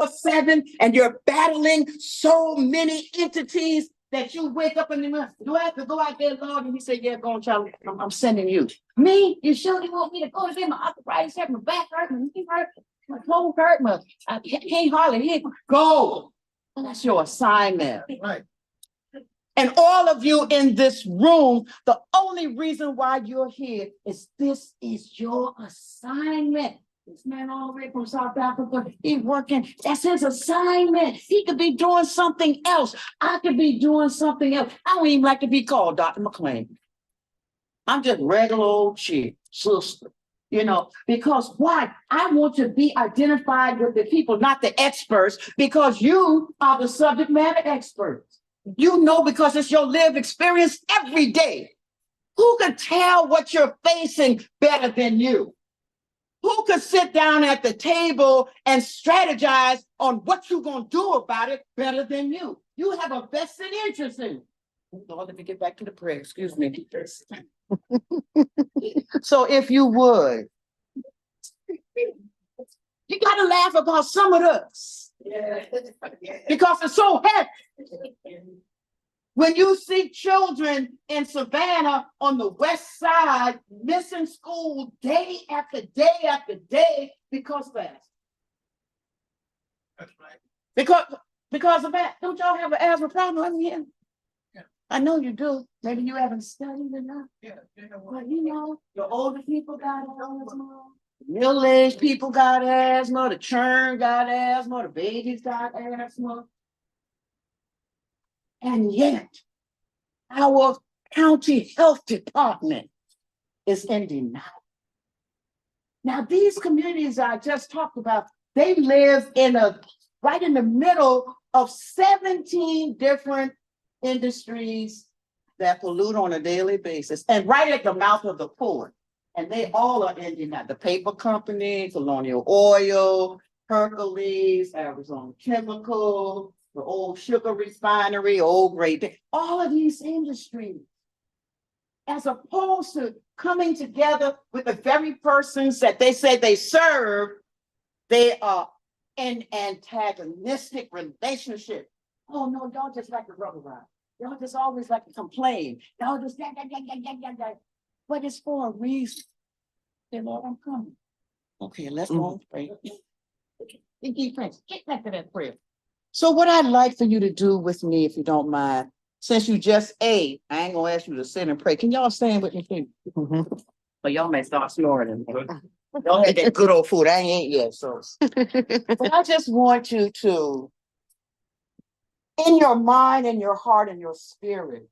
7, and you're battling so many entities that you wake up in the morning. Do I have to go out there, Lord? And he said, yeah, go on, Charlie. I'm sending you. Me? You surely want me to go to bed? My arthritis hurt, my back hurt, my knee hurt, my toe hurt, I can't hardly hear. Go. That's your assignment. Right. And all of you in this room, the only reason why you're here is this is your assignment. This man all the way from South Africa, he's working. That's his assignment. He could be doing something else. I could be doing something else. I don't even like to be called Dr. McClain. I'm just regular old chick, sister. You know, because why? I want to be identified with the people, not the experts, because you are the subject matter experts. You know, because it's your lived experience every day. Who could tell what you're facing better than you? Who could sit down at the table and strategize on what you're going to do about it better than you? You have a vested interest in it. Lord, let me get back to the prayer. Excuse me. So if you would, you got to laugh about some of this. Yeah. Because it's so heavy. When you see children in Savannah on the west side missing school day after day after day because of that. That's right. Because of that. Don't y'all have an asthma problem here? Yeah. I know you do. Maybe you haven't studied enough. Yeah. But you know, the older people got asthma. Middle-aged people got asthma. The children got asthma. The babies got asthma. And yet, our county health department is in denial. Now, these communities I just talked about, they live right in the middle of 17 different industries that pollute on a daily basis, and right at the mouth of the port. And they all are in denial. The paper company, Colonial Oil, Hercules, Arizona Chemical, the old sugar refinery, old Great, all of these industries, as opposed to coming together with the very persons that they say they serve, they are in antagonistic relationship. Oh no, y'all just like to rub around. Y'all just always like to complain. Y'all just but it's for a reason. Say, Lord, I'm coming. Okay, let's go and pray. Get back to that prayer. So what I'd like for you to do with me, if you don't mind, since you just ate, I ain't gonna ask you to sit and pray. Can y'all stand with me, please? Mm-hmm. But y'all may start snoring. Y'all had that good old food. I ain't ate yet, so. But I just want you to, in your mind and your heart and your spirit,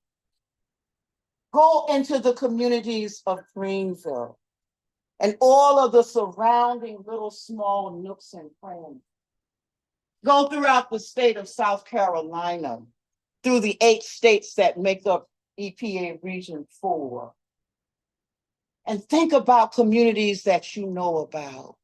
go into the communities of Greenville and all of the surrounding little small nooks and crannies. Go throughout the state of South Carolina, through the 8 states that make up EPA Region 4. And think about communities that you know about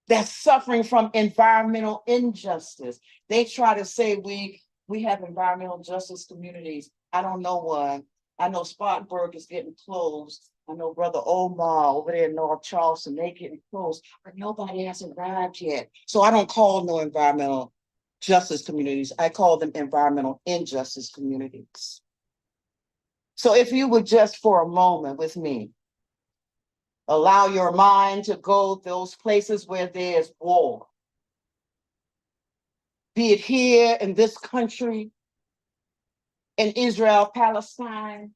that's suffering from environmental injustice. They try to say we have environmental justice communities. I don't know one. I know Spartanburg is getting closed. I know Brother Omar over there in North Charleston, they getting close, but nobody has arrived yet. So I don't call no environmental justice communities. I call them environmental injustice communities. So if you would just for a moment with me, allow your mind to go those places where there's war. Be it here in this country, in Israel, Palestine,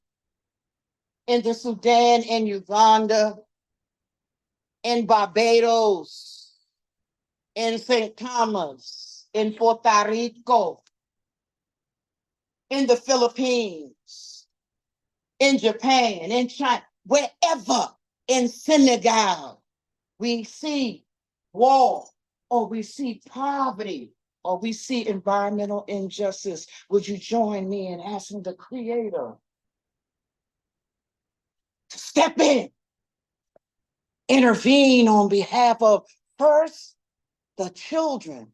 in the Sudan, in Uganda, in Barbados, in St. Thomas, in Puerto Rico, in the Philippines, in Japan, in China, wherever, in Senegal, we see war, or we see poverty, or we see environmental injustice. Would you join me in asking the Creator to step in, intervene on behalf of first the children,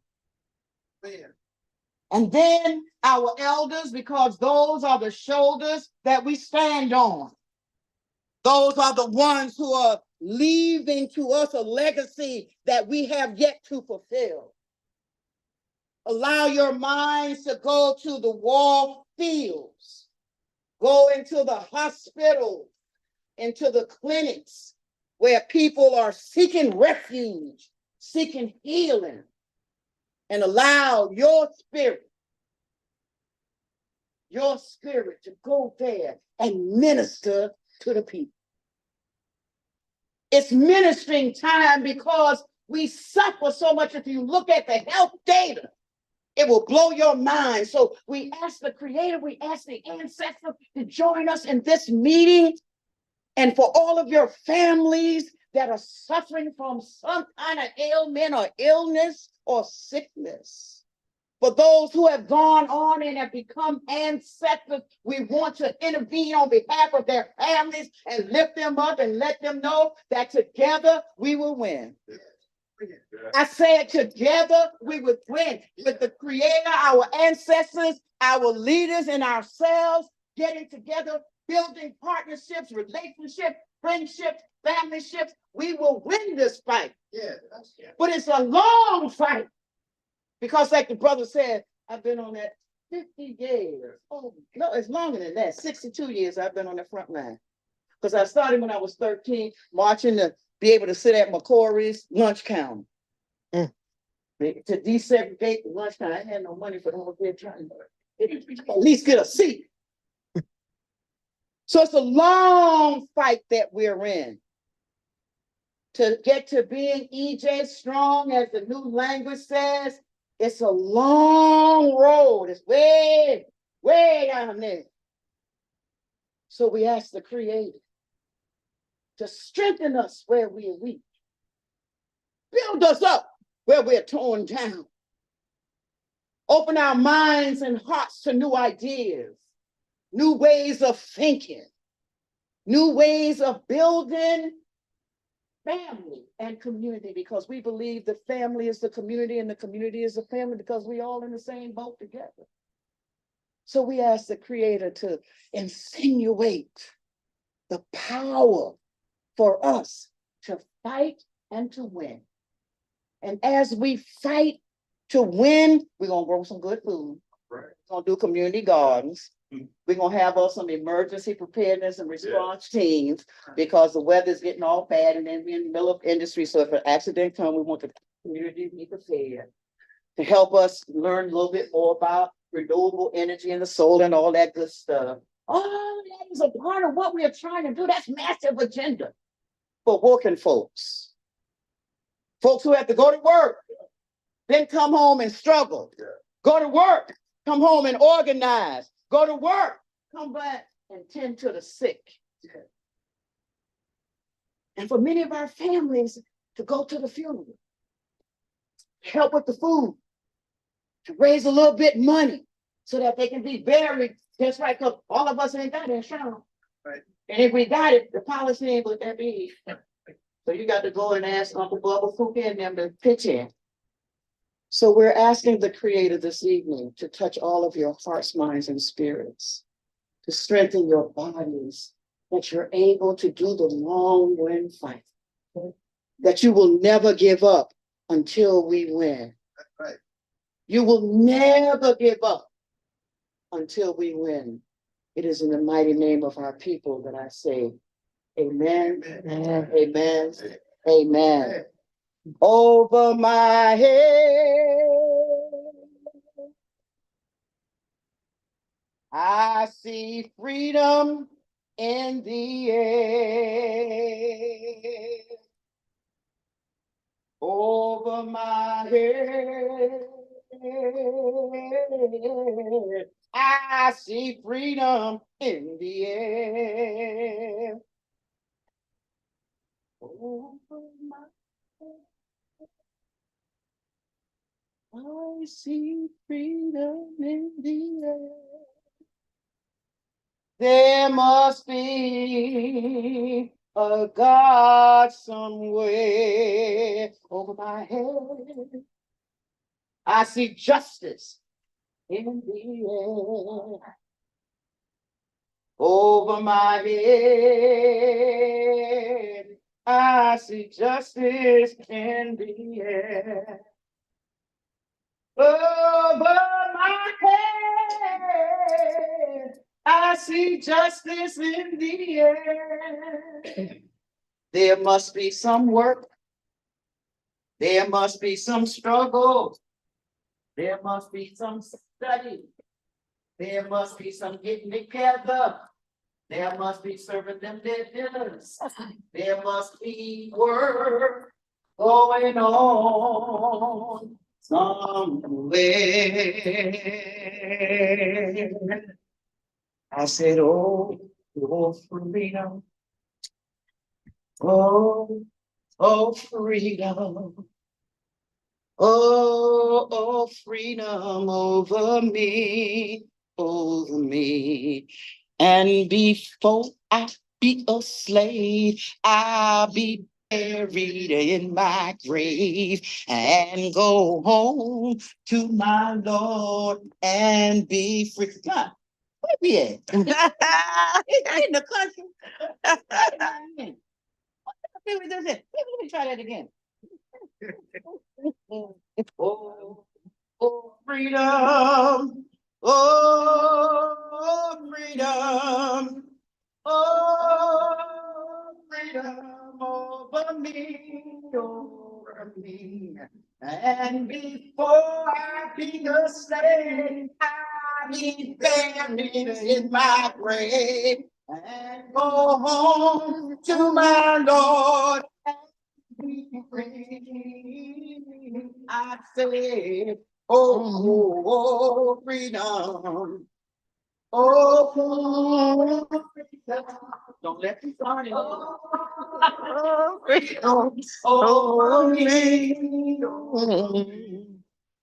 and then our elders, because those are the shoulders that we stand on. Those are the ones who are leaving to us a legacy that we have yet to fulfill. Allow your minds to go to the war fields, go into the hospitals, into the clinics where people are seeking refuge, seeking healing, and allow your spirit to go there and minister to the people. It's ministering time because we suffer so much. If you look at the health data, it will blow your mind. So we ask the Creator, we ask the ancestors to join us in this meeting. And for all of your families that are suffering from some kind of ailment or illness or sickness, for those who have gone on and have become ancestors, we want to intervene on behalf of their families and lift them up and let them know that together we will win. I said together we would win with the Creator, our ancestors, our leaders, and ourselves getting together, building partnerships, relationships, friendships, family ships. We will win this fight. But it's a long fight. Because like the brother said, I've been on that 50 years. Oh, no, it's longer than that. 62 years I've been on the front line. Because I started when I was 13, marching to be able to sit at McClain's lunch counter. To desegregate the lunch counter. I had no money for the whole day trying to at least get a seat. So it's a long fight that we're in. To get to being EJ strong, as the new language says, it's a long road. It's way, way down there. So we ask the Creator to strengthen us where we are weak. Build us up where we're torn down. Open our minds and hearts to new ideas, new ways of thinking, new ways of building family and community, because we believe the family is the community and the community is the family because we all in the same boat together. So we ask the Creator to insinuate the power for us to fight and to win. And as we fight to win, we're going to grow some good food. We're going to do community gardens. We're going to have some emergency preparedness and response teams because the weather's getting all bad and then we're in the middle of industry. So if an accident comes, we want the community to be prepared to help us learn a little bit more about renewable energy and the solar and all that good stuff. All that is a part of what we are trying to do. That's massive agenda for working folks. Folks who have to go to work, then come home and struggle. Go to work, come home and organize. Go to work, come back and tend to the sick. And for many of our families to go to the funeral, help with the food, to raise a little bit money so that they can be buried. That's right, because all of us ain't got insurance. Right. And if we got it, the policy ain't what that be. So you got to go and ask Uncle Bubba Fuka and them to pitch in. So we're asking the Creator this evening to touch all of your hearts, minds, and spirits, to strengthen your bodies, that you're able to do the long win fight, that you will never give up until we win. Right. You will never give up until we win. It is in the mighty name of our people that I say, amen, amen, amen, amen. Over my head, I see freedom in the air. Over my head, I see freedom in the air. Over my I see freedom in the air. There must be a God somewhere. Over my head, I see justice in the air. Over my head, I see justice in the air. Over my head, I see justice in the air. There must be some work. There must be some struggle. There must be some study. There must be some getting together. There must be serving them their dinners. There must be work going on somewhere. I said, oh, oh, freedom. Oh, oh, freedom. Oh, oh, freedom over me, over me. And before I be a slave, I'll be buried in my grave and go home to my Lord and be free. God, where we at? In the country. Let me try that again. Oh, oh, freedom. Oh, freedom. Oh, freedom over me. And before I be a slave, I'll be buried in my grave and go home to my Lord. I said, oh, oh, freedom. Oh, freedom. Don't let me start it. Oh, freedom. Oh, freedom.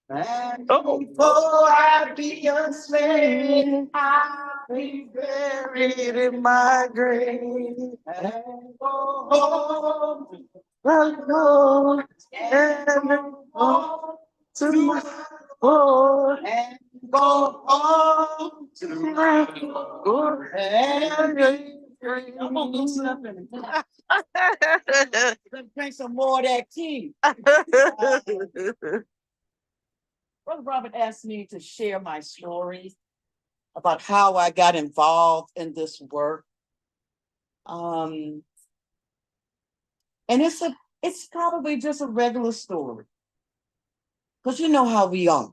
And before I be a slave, I'll be buried in my grave and go home. I'll go and home to my Lord and go home to my Lord and I'm gonna loosen up in it. Let's drink some more of that tea. Brother Robert asked me to share my story about how I got involved in this work. And it's probably just a regular story. Because you know how we are.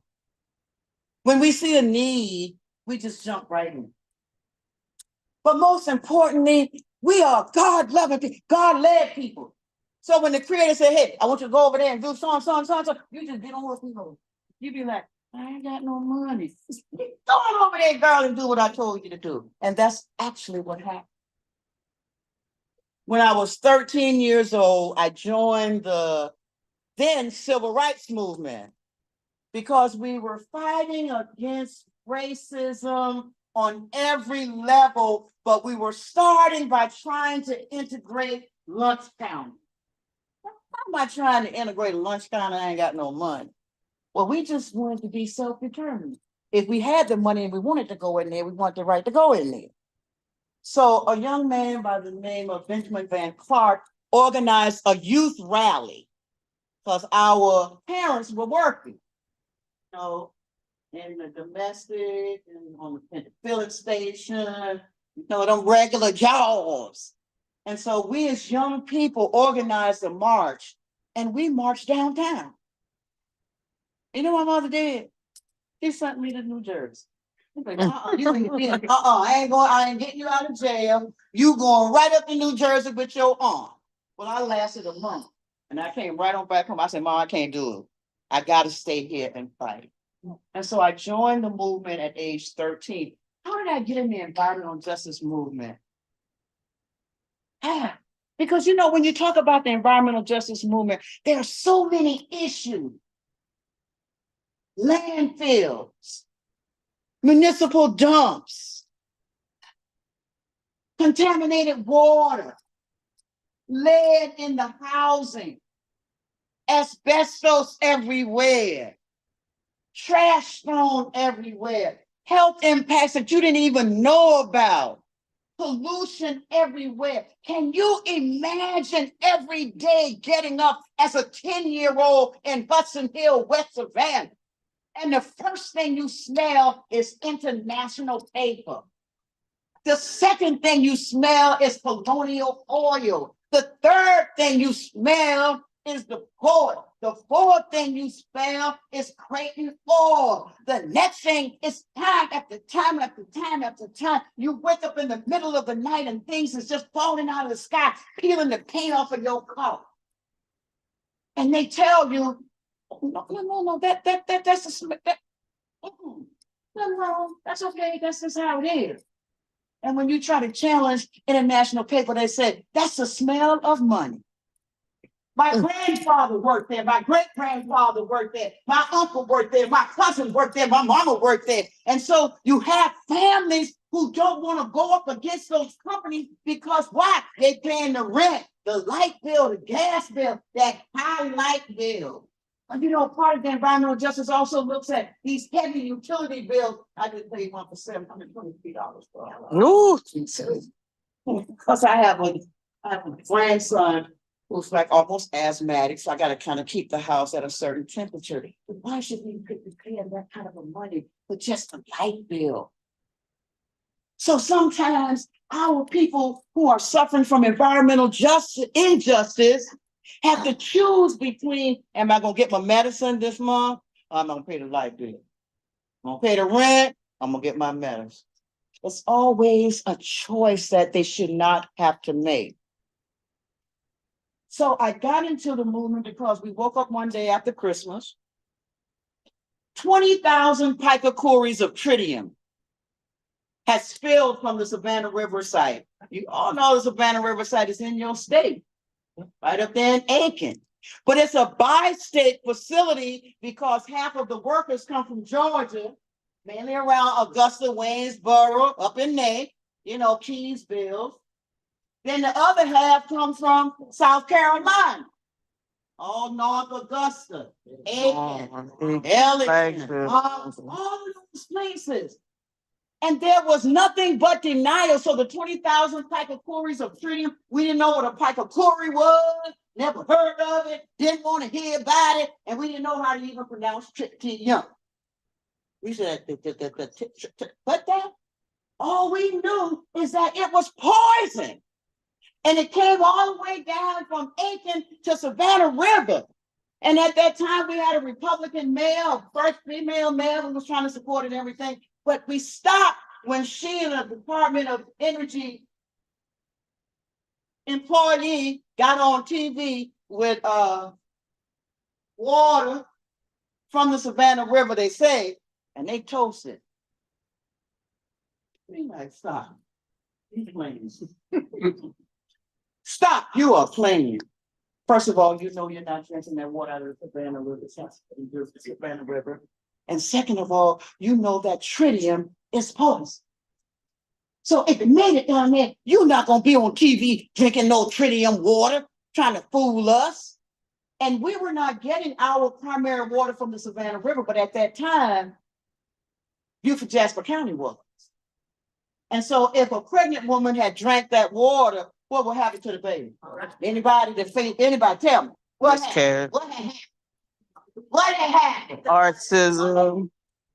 When we see a need, we just jump right in. But most importantly, we are God-loving people, God-led people. So when the creator said, hey, I want you to go over there and do so, you just get on with people. You be like, I ain't got no money. Go on over there, girl, and do what I told you to do. And that's actually what happened. When I was 13 years old, I joined the then civil rights movement because we were fighting against racism on every level, but we were starting by trying to integrate lunch county. How am I trying to integrate a lunch county? I ain't got no money. Well, we just wanted to be self-determined. If we had the money and we wanted to go in there, we wanted the right to go in there. So a young man by the name of Benjamin Van Clark organized a youth rally because our parents were working, you know, in the domestic and in the filling station, you know, them regular jobs. And so we as young people organized a march and we marched downtown. You know what my mother did? She sent me to New Jersey. Like, I ain't getting you out of jail. You going right up to New Jersey with your arm. Well, I lasted a month and I came right on back home. I said, Mom, I can't do it. I got to stay here and fight. And so I joined the movement at age 13. How did I get in the environmental justice movement? Because, you know, when you talk about the environmental justice movement, there are so many issues. Landfills, municipal dumps, contaminated water, lead in the housing, asbestos everywhere, trash thrown everywhere, health impacts that you didn't even know about, pollution everywhere. Can you imagine every day getting up as a 10-year-old in Hudson Hill, West Savannah, and the first thing you smell is international paper? The second thing you smell is colonial oil. The third thing you smell is the port. The fourth thing you smell is Creighton oil. The next thing is time after time after time after time. You wake up in the middle of the night and things is just falling out of the sky, peeling the paint off of your car. And they tell you, oh, no, that's no, that's okay. That's just how it is. And when you try to challenge international paper, they say, that's the smell of money. My grandfather worked there. My great-grandfather worked there. My uncle worked there. My cousin worked there. My mama worked there. And so you have families who don't want to go up against those companies because why? They're paying the rent, the light bill, the gas bill, that high light bill. And you know, part of the environmental justice also looks at these heavy utility bills. I just paid one for $723 for because I have a grandson who's like almost asthmatic, so I got to kind of keep the house at a certain temperature. But why should we be paying that kind of a money for just a light bill? So sometimes our people who are suffering from environmental injustice have to choose between, am I going to get my medicine this month? Or I'm going to pay the light bill. I'm going to pay the rent. I'm going to get my medicine. It's always a choice that they should not have to make. So I got into the movement because we woke up one day after Christmas, 20,000 picocuries of tritium had spilled from the Savannah River site. You all know the Savannah River site is in your state, right up there in Aiken. But it's a bi-state facility because half of the workers come from Georgia, mainly around Augusta, Waynesboro, up in there, you know, Keysville. Then the other half comes from South Carolina, all North Augusta, Aiken, Ellington, all of those places. And there was nothing but denial. So the 20,000 picocuries of tritium, we didn't know what a picocuri was, never heard of it, didn't want to hear about it, and we didn't know how to even pronounce tritium. We said, but that, all we knew is that it was poison. And it came all the way down from Aiken to Savannah River. And at that time, we had a Republican mayor, first female mayor who was trying to support it and everything. But we stopped when she and the Department of Energy employee got on TV with water from the Savannah River, they say, and they toasted. We like, stop. He's playing. Stop, you are playing. First of all, you know you're not drinking that water out of the Savannah River, it's not the Savannah River. And second of all, you know that tritium is poison. So if it made it down there, you're not going to be on TV drinking no tritium water, trying to fool us. And we were not getting our primary water from the Savannah River, but at that time, Beaufort Jasper County was. And so if a pregnant woman had drank that water, what would happen to the baby? Anybody tell me. What happened? What had happened? Autism,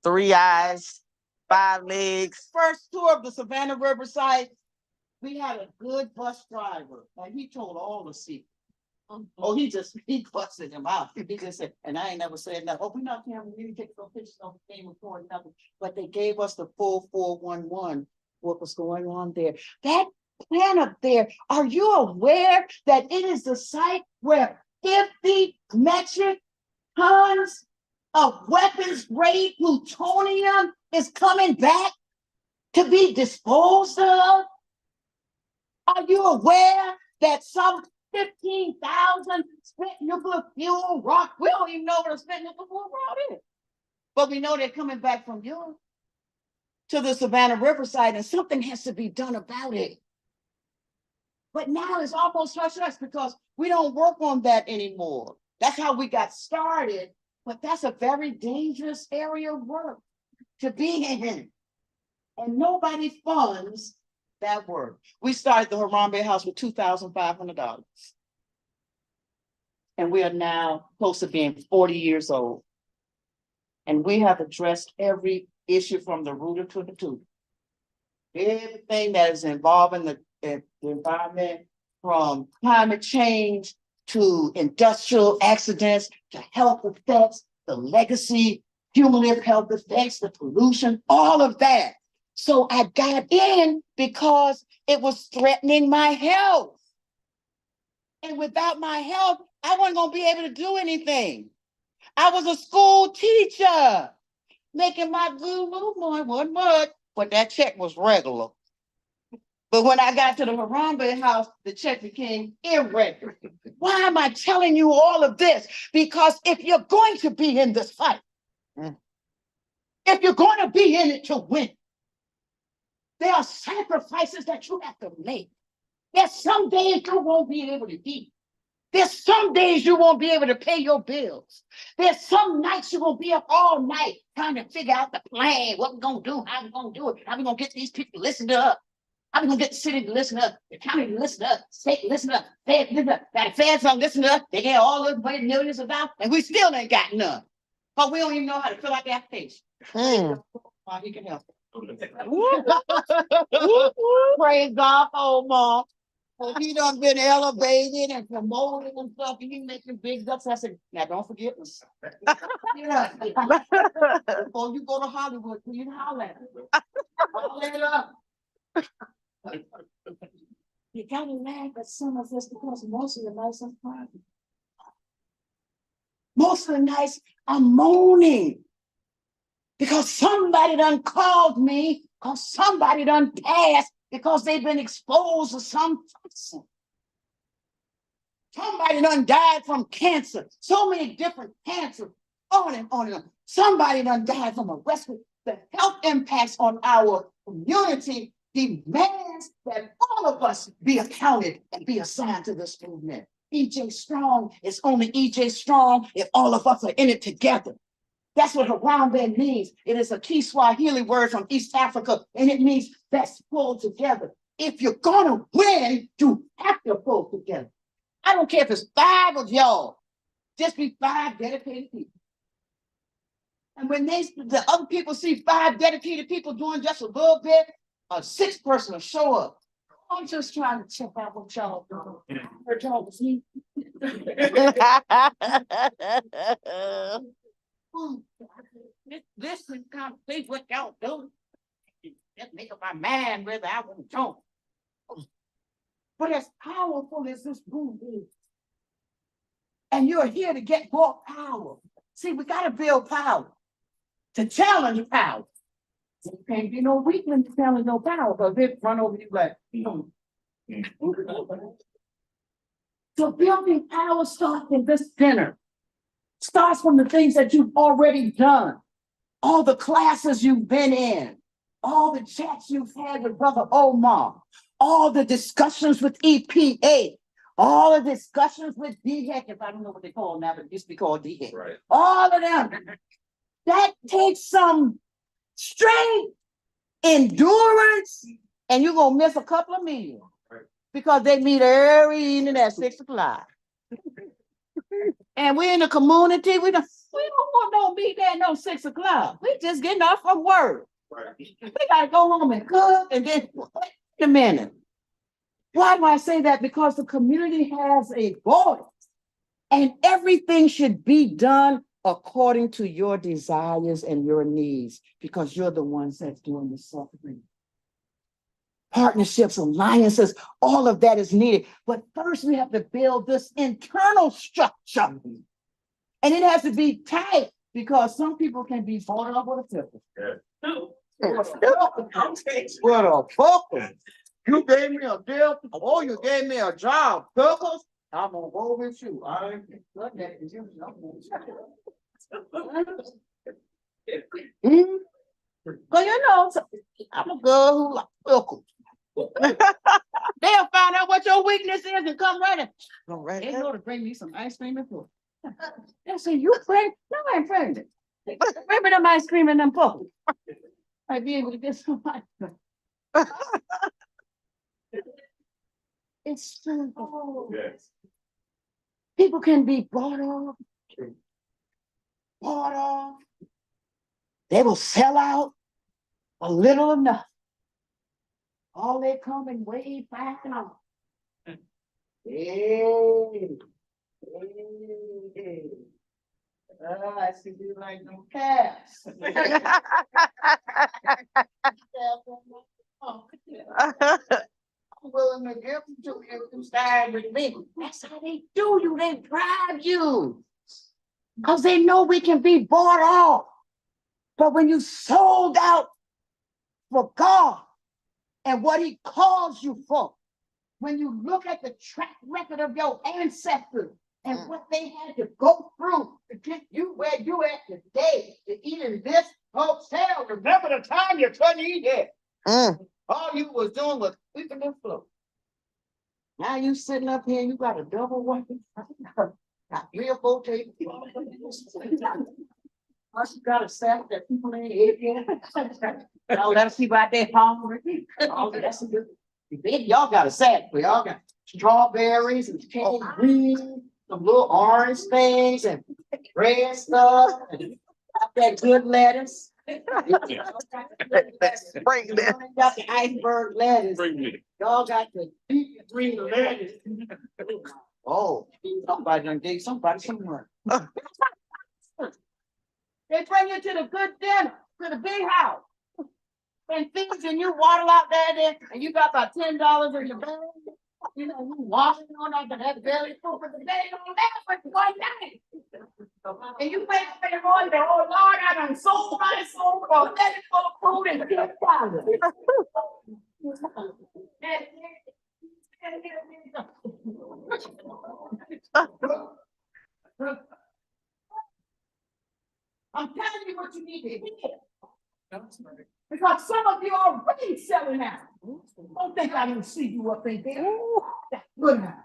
3 eyes, 5 legs. First tour of the Savannah River site, we had a good bus driver, and he told all the secrets. Oh, he busted him out. He just said, and I ain't never said that. Oh, we're not camera, we didn't take no pictures, no game recording, nothing. But they gave us the full 411, what was going on there. That plant up there, are you aware that it is the site where 50 metric tons of weapons-grade plutonium is coming back to be disposed of? Are you aware that some 15,000 spent nuclear fuel rock, we don't even know what a spent nuclear fuel rock is, but we know they're coming back from Europe to the Savannah River site, and something has to be done about it. But now it's almost hush-hush because we don't work on that anymore. That's how we got started, but that's a very dangerous area of work to be in. And nobody funds that work. We started the Harambe House with $2,500. And we are now close to being 40 years old. And we have addressed every issue from the rooter to the tutor. Everything that is involving the environment, from climate change to industrial accidents, to health effects, the legacy, cumulative health effects, the pollution, all of that. So I got in because it was threatening my health. And without my health, I wasn't going to be able to do anything. I was a school teacher, making my good little money, wasn't much, but that check was regular. But when I got to the Harambe House, the check became irregular. Why am I telling you all of this? Because if you're going to be in this fight, if you're going to be in it to win, there are sacrifices that you have to make. There's some days you won't be able to eat. There's some days you won't be able to pay your bills. There's some nights you won't be up all night trying to figure out the plan, what we're going to do, how we're going to do it, how we're going to get these people to listen to us. How we gonna get the city to listen up, the county to listen up, state to listen up, feds listen up, that feds don't listen up, they get all those money millions of dollars, and we still ain't got none. But we don't even know how to fill out the application. He can help. Praise God, oh mom. So he done been elevated and promoted and stuff, and he making big bucks. I said, now don't forget us. Yeah. Before you go to Hollywood, you holler at it. Holler it up. You gotta laugh at some of this because most of the nights I'm crying. Most of the nights I'm moaning because somebody done called me, because somebody done passed, because they've been exposed to some person. Somebody done died from cancer, so many different cancers, on and on and on. Somebody done died from a respiratory. The health impacts on our community demands that all of us be accounted and be assigned to this movement. EJ Strong is only EJ Strong if all of us are in it together. That's what Harambe means. It is a Kiswahili word from East Africa, and it means let's pull together. If you're gonna win, you have to pull together. I don't care if it's 5 of y'all, just be 5 dedicated people. And when the other people see 5 dedicated people doing just a little bit, a 6th person will show up. I'm just trying to check out what y'all doing. Heard y'all was me. This is kind of thing what y'all doing. Just make up my mind whether I want to join. But as powerful as this group is, and you're here to get more power. See, we got to build power to challenge power. There can't be no weakness to challenge no power, because they run over you like, So building power starts in this dinner. Starts from the things that you've already done. All the classes you've been in. All the chats you've had with Brother Omar. All the discussions with EPA. All the discussions with DHEC, if I don't know what they call them now, but it used to be called DHEC. Right. All of them. That takes some strength, endurance, and you're going to miss a couple of meals. Right. Because they meet every evening at 6 o'clock. And we're in the community, we don't want no meeting at no 6 o'clock. We just getting off from work. Right. We got to go home and cook, and then, wait a minute. Why do I say that? Because the community has a voice, and everything should be done according to your desires and your needs, because you're the ones that's doing the suffering. Partnerships, alliances, all of that is needed. But first we have to build this internal structure. And it has to be tight, because some people can be bought up with a tipple. What a fucker. You gave me a deal, or you gave me a job, Pickles. I'm gonna go with you. I ain't got that. Well, you know, I'm a girl who like Pickles. They'll find out what your weakness is and come running. They know to bring me some ice cream and food. They'll say, you pregnant? No, I ain't pregnant. Bring me them ice cream and them Pickles. I'd be able to get some ice cream. It's true. Yes. People can be bought off. Bought off. They will sell out a little enough. All they coming way back out. Hey. Hey. I see you like no calves. I'm willing to give them to you if you stand with me. That's how they do you. They bribe you. Because they know we can be bought off. But when you sold out for God and what he calls you for, when you look at the track record of your ancestors and what they had to go through to get you where you at today, to eat in this hotel, remember the time you couldn't eat there. All you was doing was sweeping the floor. Now you sitting up here, you got a double weapon. Got 3 or 4 tables. Plus you got a set that people ain't eating. Now let us see about that hungry. Oh, that's a good. Y'all got a set, but y'all got strawberries and candy greens, some little orange things and red stuff, and got that good lettuce. Bring that. Got the iceberg lettuce. Bring me. Y'all got the deep green lettuce. Oh, somebody done gave somebody some money. They bring you to the good dinner, to the big house. And things and you waddle out there and you got about $10 in your bag. You know, you walking on that belly full for the day on that for one night. And you wait for the Lord, oh Lord, I done sold my soul for let it go food and $10. I'm telling you what you need to hear. Because some of you are already selling out. Don't think I didn't see you up in there. That's good now.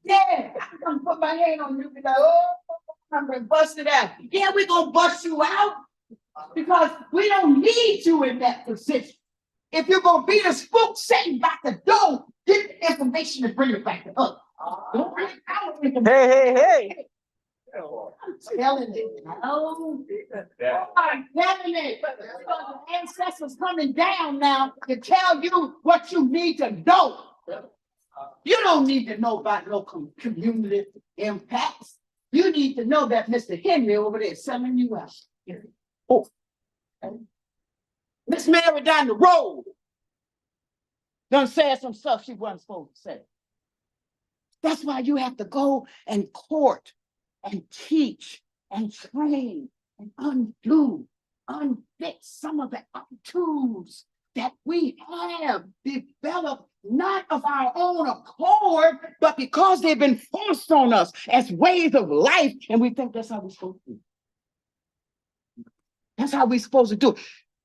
Yeah, I come put my hand on you and be like, oh, I'm gonna bust it out. Yeah, we're gonna bust you out because we don't need you in that position. If you're gonna be the spook sitting back the door, get the information and bring it back to us. Don't bring it out. Hey. I'm telling it. No. I'm telling it. Because the ancestors coming down now to tell you what you need to know. You don't need to know about no community impacts. You need to know that Mr. Henry over there is selling you out. Oh. Miss Mary down the road done said some stuff she wasn't supposed to say. That's why you have to go and court and teach and train and unfit some of the tools that we have developed, not of our own accord, but because they've been forced on us as ways of life, and we think that's how we're supposed to do. That's how we're supposed to do it.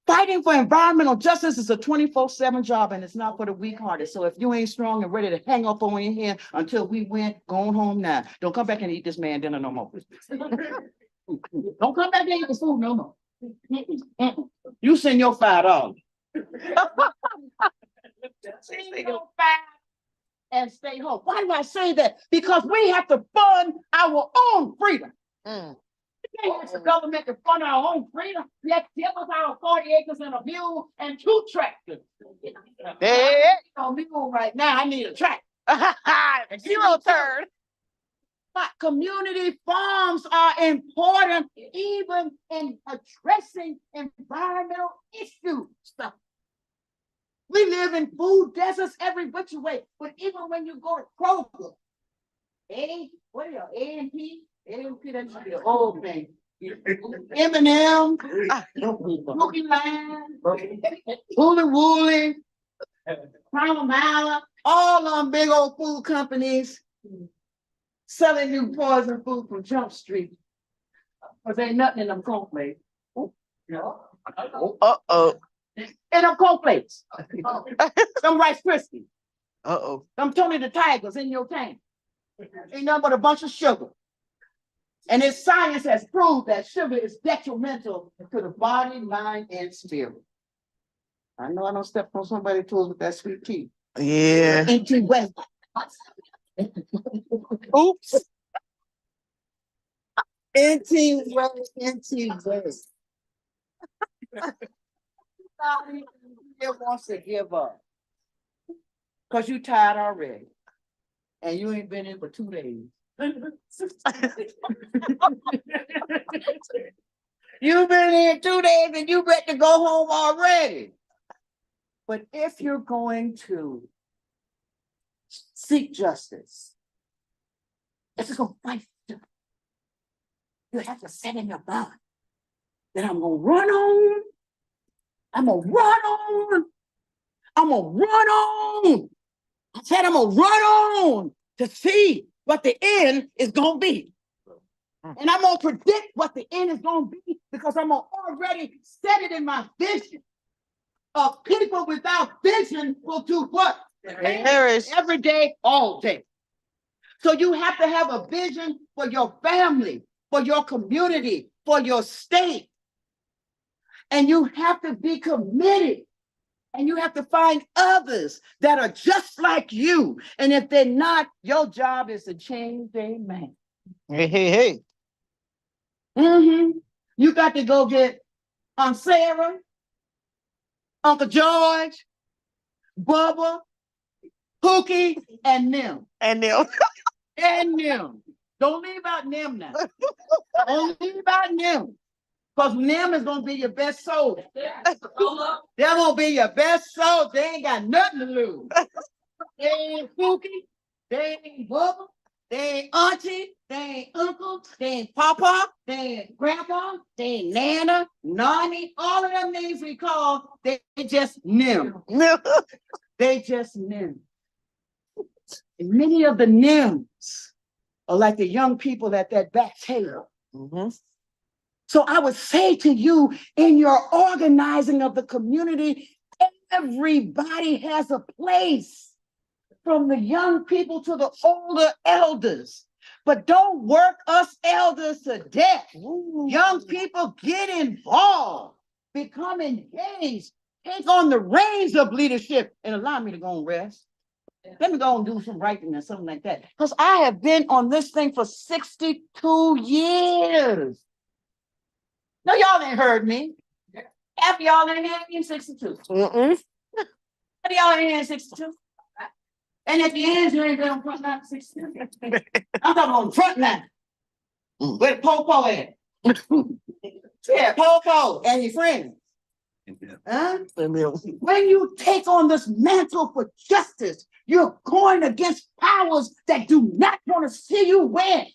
Fighting for environmental justice is a 24/7 job, and it's not for the weak-hearted. So if you ain't strong and ready to hang up on your hand until we win, go home now. Don't come back and eat this man dinner no more. Don't come back and eat the food no more. You send your $5. Send your $5 and stay home. Why do I say that? Because we have to fund our own freedom. We can't ask the government to fund our own freedom. Let's give us our 40 acres and a mule and 2 tractors. Hey. On mule right now, I need a tractor. Zero turn. But community farms are important even in addressing environmental issues. We live in food deserts every which way, but even when you go to Kroger, what are you, A&P? A&P, that should be the old thing. M&M, Cookie Land, Hula Wooly, Palomala, all them big old food companies selling you poison food from Jump Street. Because ain't nothing in them cornflakes. Uh-oh. And them cornflakes. Them Rice Krispies. Uh-oh. Them Tony the Tigers in your tank. Ain't nothing but a bunch of sugar. And its science has proved that sugar is detrimental to the body, mind, and spirit. I know I don't step on somebody's toes with that sweet tea. Yeah. Empty West. Oops. Empty West. Empty West. Everybody here wants to give up. Because you tired already. And you ain't been in for 2 days. You've been in 2 days and you ready to go home already. But if you're going to seek justice, if you're going to fight, you have to set in your mind that I'm going to run on. I'm going to run on. I'm going to run on. I said I'm going to run on to see what the end is going to be. And I'm going to predict what the end is going to be because I'm going to already set it in my vision. People without vision will do what? Every day, all day. So you have to have a vision for your family, for your community, for your state. And you have to be committed. And you have to find others that are just like you. And if they're not, your job is to change their mind. Hey. You got to go get Aunt Sarah, Uncle George, Bubba, Pookie, and them. And them. And them. Don't leave out them now. Don't leave out them. Because them is going to be your best soldier. They're going to be your best soldier. They ain't got nothing to lose. They ain't Pookie. They ain't Bubba. They ain't Auntie. They ain't Uncle. They ain't Papa. They ain't Grandpa. They ain't Nana, Nani. All of them names we call, they just them. They just them. And many of the NIMs are like the young people at that back table. So I would say to you, in your organizing of the community, everybody has a place, from the young people to the older elders. But don't work us elders to death. Young people, get involved, become engaged, take on the reins of leadership, and allow me to go and rest. Let me go and do some writing or something like that. Because I have been on this thing for 62 years. No, y'all ain't heard me. Half of y'all ain't had me in 62. Half of y'all ain't had 62. And at the end, you ain't been on front line 62. I'm talking on front line. Where the po-po at? Yeah, po-po and your friends. Huh? When you take on this mantle for justice, you're going against powers that do not want to see you win.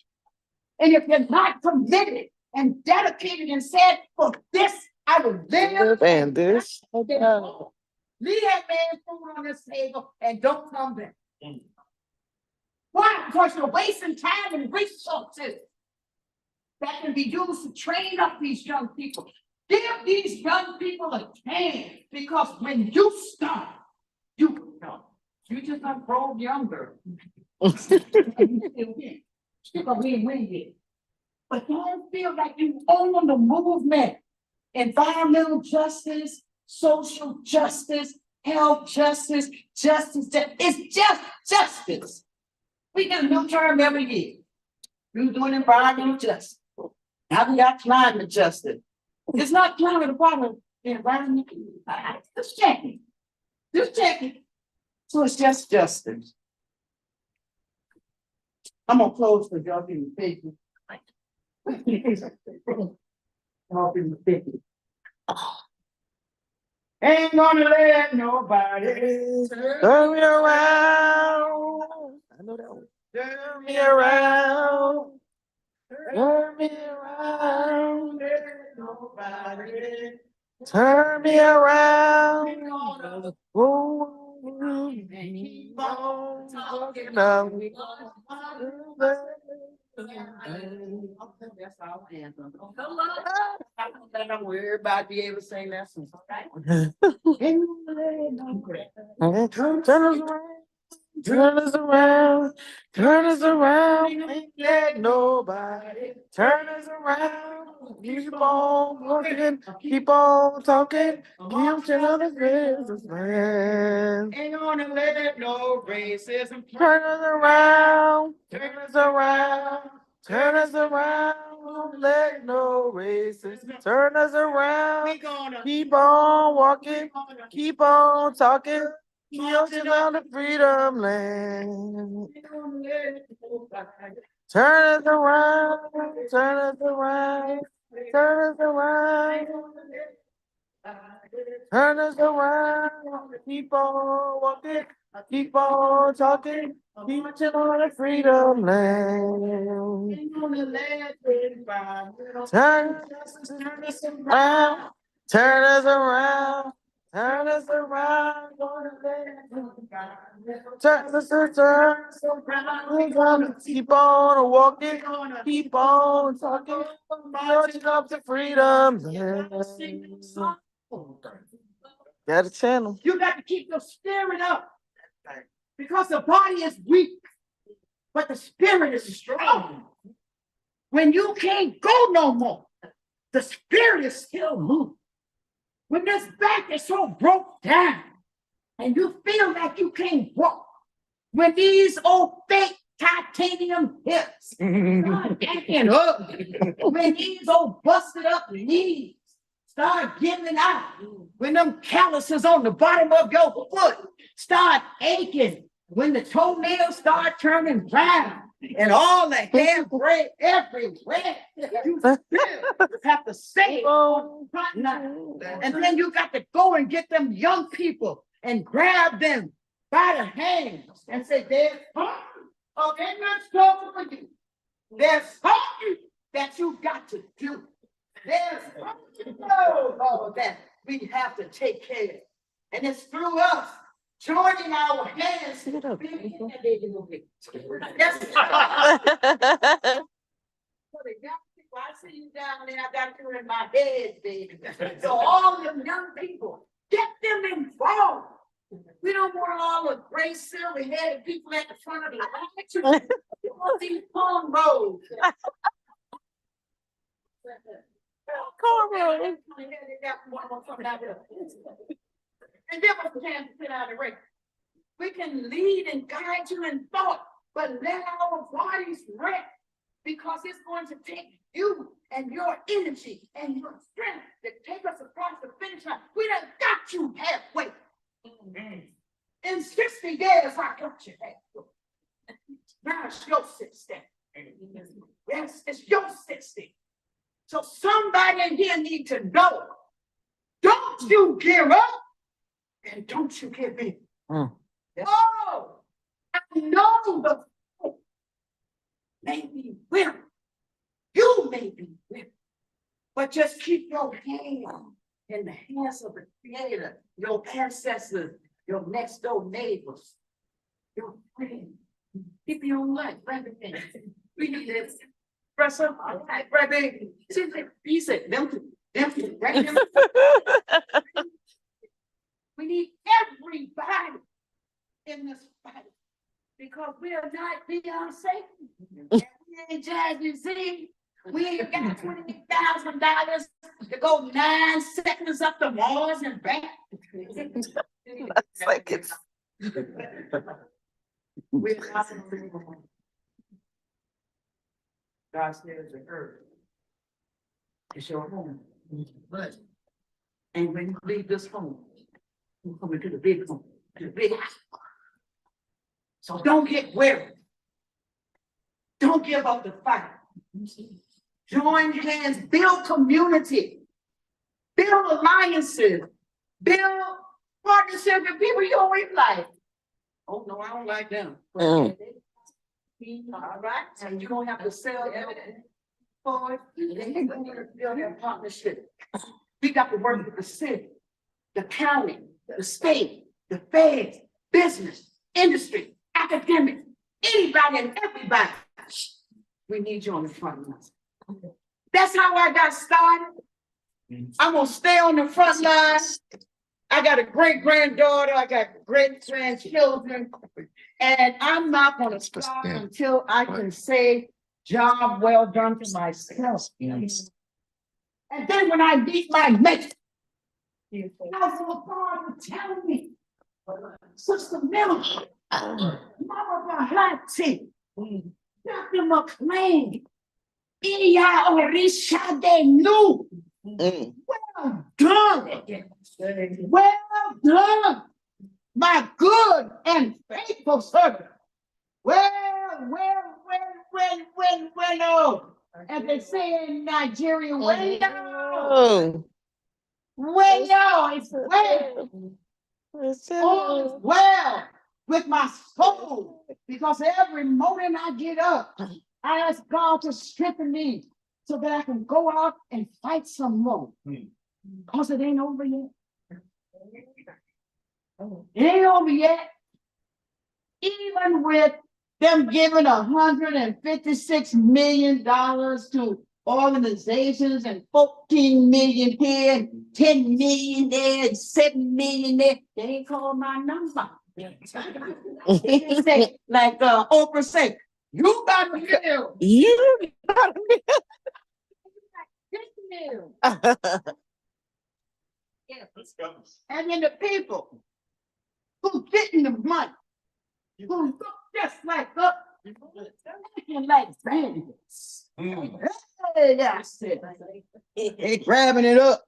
And if you're not committed and dedicated and said, for this, I will live and this. leave that man's food on this table and don't come back. Why? Because you're wasting time and resources that can be used to train up these young people. Give these young people a chance, because when you start, you know, you just not grow younger. Because we ain't win yet. But don't feel like you own the movement. Environmental justice, social justice, health justice, it's just justice. We get a new term every year. We're doing environmental justice. Now we got climate justice. It's not climate a problem. The environment. Just checking. Just checking. So it's just justice. I'm gonna close because y'all getting busy. Y'all getting busy. Ain't gonna let nobody turn me around. I know that one. Turn me around. Turn me around. Let nobody Turn me around. Ain't gonna Keep on talking now. That's our anthem. I'm worried about being able to sing that song. Turn us around. Turn us around. Turn us around. Ain't let nobody turn us around. keep on working, keep on talking, keep telling the businessman. Ain't gonna let no racism Turn us around, turn us around, turn us around. Don't let no racism turn us around. We gonna Keep on walking, keep on talking, keep on the freedom land. Turn us around, turn us around, turn us around. Turn us around, keep on walking, keep on talking, keep it on the freedom land. Turn us around, turn us around, turn us around, turn us around. We're gonna keep on walking, keep on talking, marching up to freedom land. Got a channel. You got to keep your spirit up because the body is weak, but the spirit is strong. When you can't go no more, the spirit is still moving. When this back is so broke down and you feel like you can't walk, when these old fake titanium hips start acting up, when these old busted up knees start giving out, when them calluses on the bottom of your foot start aching, when the toenails start turning brown and all the hair gray everywhere, you still have to say front line. And then you got to go and get them young people and grab them by the hands and say, there's something, okay, let's go for you. There's something that you got to do. There's something that we have to take care of. And it's through us joining our hands. I see you down there, I got you in my head, baby. So all them young people, get them involved. We don't want all the gray, silver-headed people at the front of the line. We want these cornrows. Cornrows. And give us a chance to sit out the race. We can lead and guide you in thought, but let our bodies rest because it's going to take you and your energy and your strength to take us across the finish line. We done got you halfway. In 60 years, I got you halfway. Now it's your 60. Yes, it's your 60. So somebody in here need to know, don't you give up and don't you give in. Oh, I know the hope may be weary. You may be weary, but just keep your hand in the hands of the Creator, your ancestors, your next door neighbors, your friends. Keep your own life, everything. We need this. Press up, right, baby. He said, them two, right there. We need everybody in this fight because we are not Beyonce. We ain't Jazzy Z. We ain't got $28,000 to go 9 seconds up the Mars and back. Like it's We're not God says the earth is your home. But and when you leave this home, you come into the big home, to the big house. So don't get weary. Don't give up the fight. Join hands, build community, build alliances, build partnerships with people you don't even like. Oh no, I don't like them. All right, and you're gonna have to sell everything for it. Then you're gonna build a partnership. We got to work with the city, the county, the state, the feds, business, industry, academics, anybody and everybody. We need you on the front lines. That's how I got started. I'm gonna stay on the front lines. I got a great granddaughter. I got great grandchildren. And I'm not going to stop until I can say, job well done to myself. And then when I meet my mate, Councilor God would tell me, Sister Miller, Mama Bahati, Dr. McClain, Iya Orisha de Nu. Well done. Well done, my good and faithful servant. Well, as they say in Nigeria, well, it's well. All is well with my soul, because every morning I get up, I ask God to strengthen me so that I can go out and fight some more. Because it ain't over yet. It ain't over yet. Even with them giving $156 million to organizations and 14 million here, 10 million there, and 7 million there, they ain't called my number. They say, like Oprah say, you got me here. You got me. And then the people who getting the money, who look just like us, acting like bandits. Hey, that's it. They grabbing it up.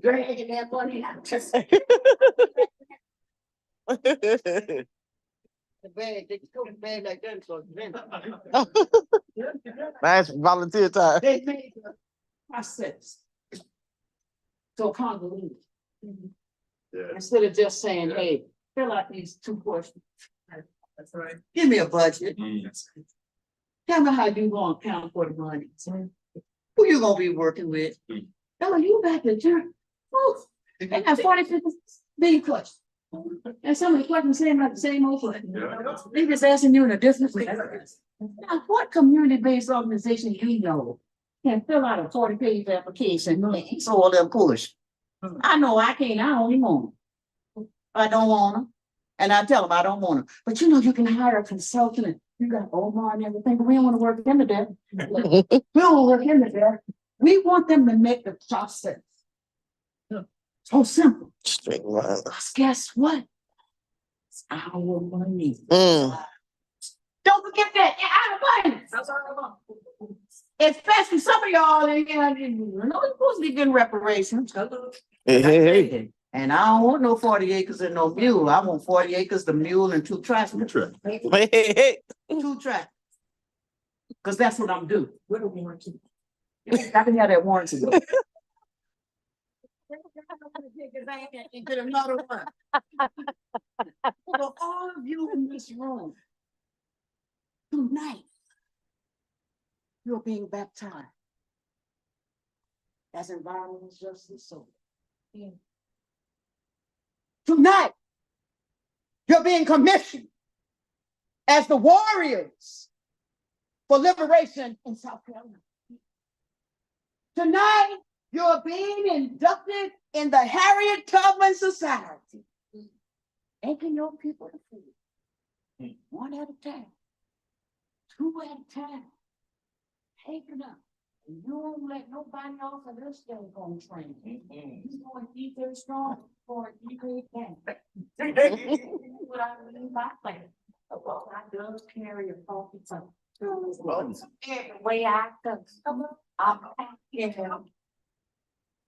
Dragging that money out. The bag, they go the bag like that. So That's volunteer time. they made the process so convoluted. Instead of just saying, hey, fill out these 2 questions. That's right. Give me a budget. Tell me how you gonna account for the money. Who you gonna be working with? Oh, you back to church. Oh, they got 40, 50 big questions. And some of the questions seem like the same old question. They just asking you in a different way. Now, what community-based organization you know can fill out a 40-page application and so all them push? I know I can't, I don't even want them. I don't want them. And I tell them I don't want them. But you know, you can hire a consultant and you got Omar and everything, but we don't want to work them to death. We don't want to work them to death. We want them to make the process so simple. Straight line. Guess what? It's our money. Don't forget that. It's our money. That's our money. Especially some of y'all in here, you know, you're supposed to be getting reparations. Hey. And I don't want no 40 acres and no mule. I want 40 acres, the mule, and 2 tractors. 2 tractors. Because that's what I'm doing. What a warranty. I can have that warranty. Get another one. For all of you in this room, tonight, you're being baptized as environmental justice soldiers. Tonight, you're being commissioned as the warriors for liberation in South Carolina. Tonight, you're being inducted in the Harriet Tubman Society. Taking your people to food. 1 at a time. 2 at a time. Take it up. And you won't let nobody else in this day go on train. You're going to eat their strong for you can. What I mean by that. Well, I does carry a faulty tongue. The way I go, I'm him.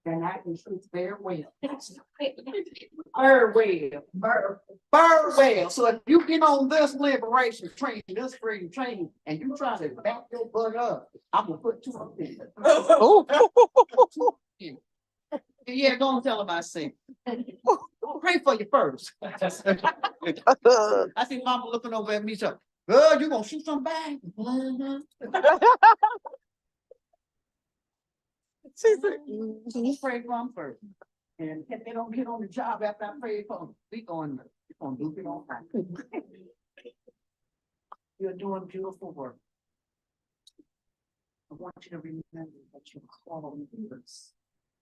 And I can shoot very well. Very well. So if you get on this liberation train, this freedom train, and you try to back your butt up, I'm gonna put 2 up in. Yeah, don't tell him I sing. Pray for you first. I see mama looking over at me, so, girl, you gonna shoot somebody? She said, pray for them first. And if they don't get on the job after I pray for them, we're gonna do it on time. You're doing beautiful work. I want you to remember that you're called leaders.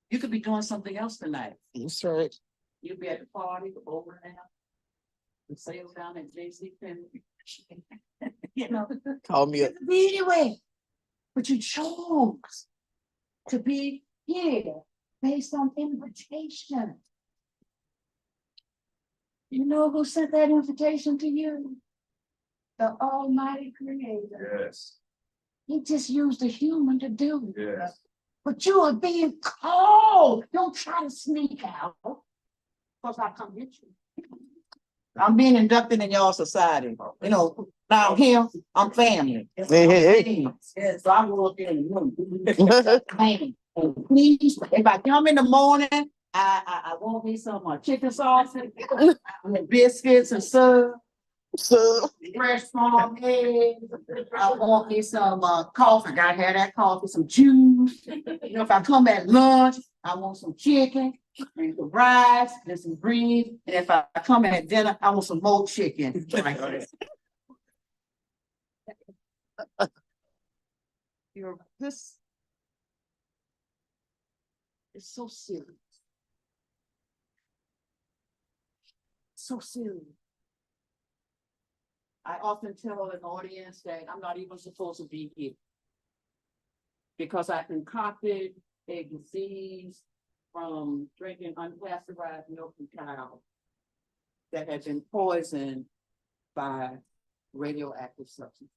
You could be doing something else tonight. That's right. You'll be at the party, over now. The sales down at JC Penney. You know, Call me up. anyway. But you chose to be here based on invitation. You know who sent that invitation to you? The Almighty Creator. Yes. He just used a human to do it. Yes. But you are being called. Don't try to sneak out. Because I come get you. I'm being inducted in y'all society. You know, now I'm here, I'm family. Yes, so I go up there in the room. And please, if I come in the morning, I want me some chicken sausage, and biscuits and syrup, fresh farm eggs. I want me some coffee. Gotta have that coffee, some juice. You know, if I come at lunch, I want some chicken and some rice and some greens. And if I come at dinner, I want some more chicken. This is so serious. So serious. I often tell an audience that I'm not even supposed to be here because I concocted a disease from drinking unpasteurized milk from cows that had been poisoned by radioactive substance.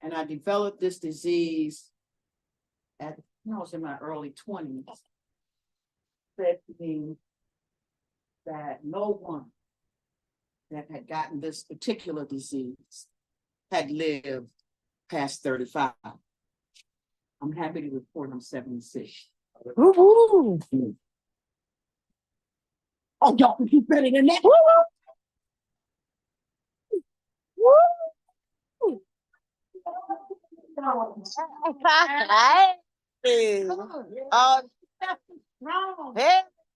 And I developed this disease at, I was in my early 20s. Said to me that no one that had gotten this particular disease had lived past 35. I'm happy to report I'm 76. Woo-hoo. Oh, y'all can do better than that. Hey. Wrong.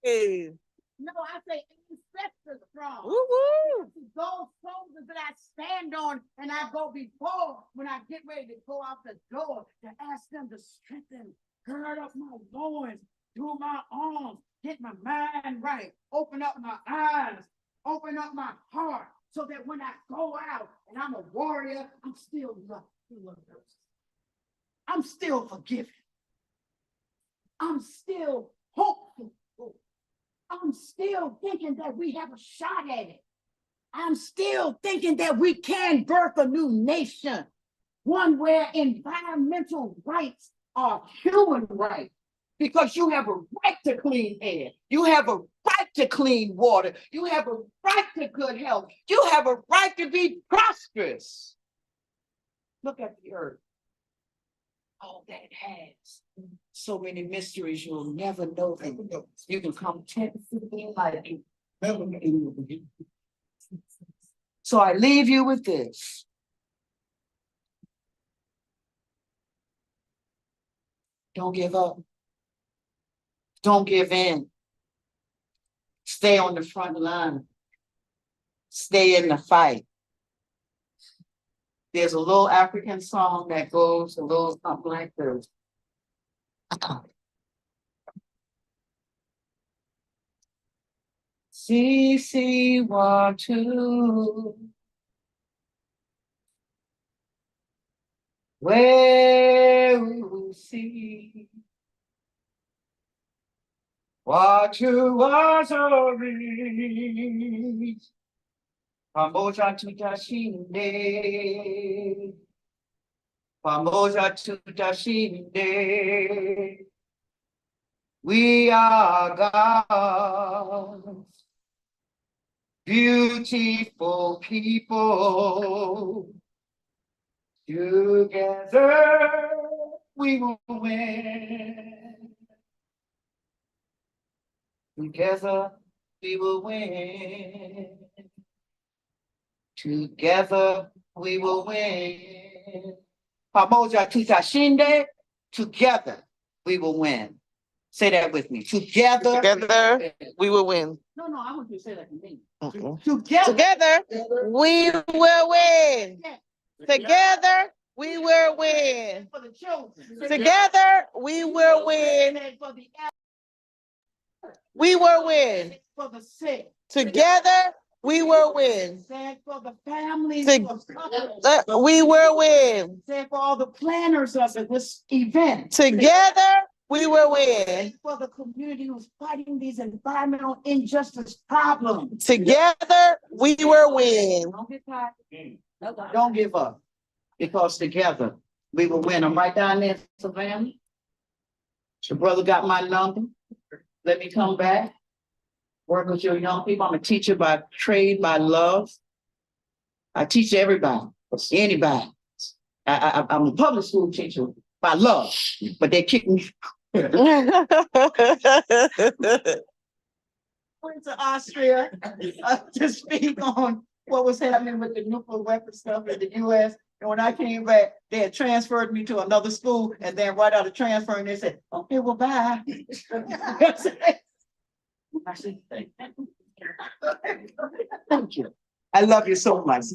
Hey. No, I say ancestors strong. Woo-hoo. Those shoulders that I stand on and I go before when I get ready to go out the door to ask them to strengthen, gird up my loins, do my arms, get my mind right, open up my eyes, open up my heart, so that when I go out and I'm a warrior, I'm still loved. I'm still forgiven. I'm still hopeful. I'm still thinking that we have a shot at it. I'm still thinking that we can birth a new nation, one where environmental rights are human rights, because you have a right to clean air. You have a right to clean water. You have a right to good health. You have a right to be prosperous. Look at the earth. All that it has. So many mysteries, you'll never know them. You can come 10, 15 like you never know. So I leave you with this. Don't give up. Don't give in. Stay on the front line. Stay in the fight. There's a little African song that goes a little something like this. CC12. Where we see what you was already. Pamoja tutashinde. Pamoja tutashinde. We are God's beautiful people. Together we will win. Together we will win. Together we will win. Pamoja tutashinde. Together we will win. Say that with me. Together we will win. No, I want you to say that to me. Okay. Together we will win. Together we will win. For the children. Together we will win. For the We will win. For the sick. Together we will win. Say it for the families. To- who have suffered. We will win. Say it for all the planners of this event. Together, we will Say win. it for the community who's fighting these environmental injustice problems. Together, we will win. Don't get tired. Don't give up. Because together we will win. I'm right down there, Savannah. Your brother got my number. Let me come back. Work with your young people. I'm a teacher by trade, by love. I teach everybody, anybody. I'm a public school teacher by love, but they kick me. Went to Austria to speak on what was happening with the nuclear weapon stuff in the US. And when I came back, they had transferred me to another school, and then right out of transferring, they said, okay, well, bye. I said, thank you. I love you so much.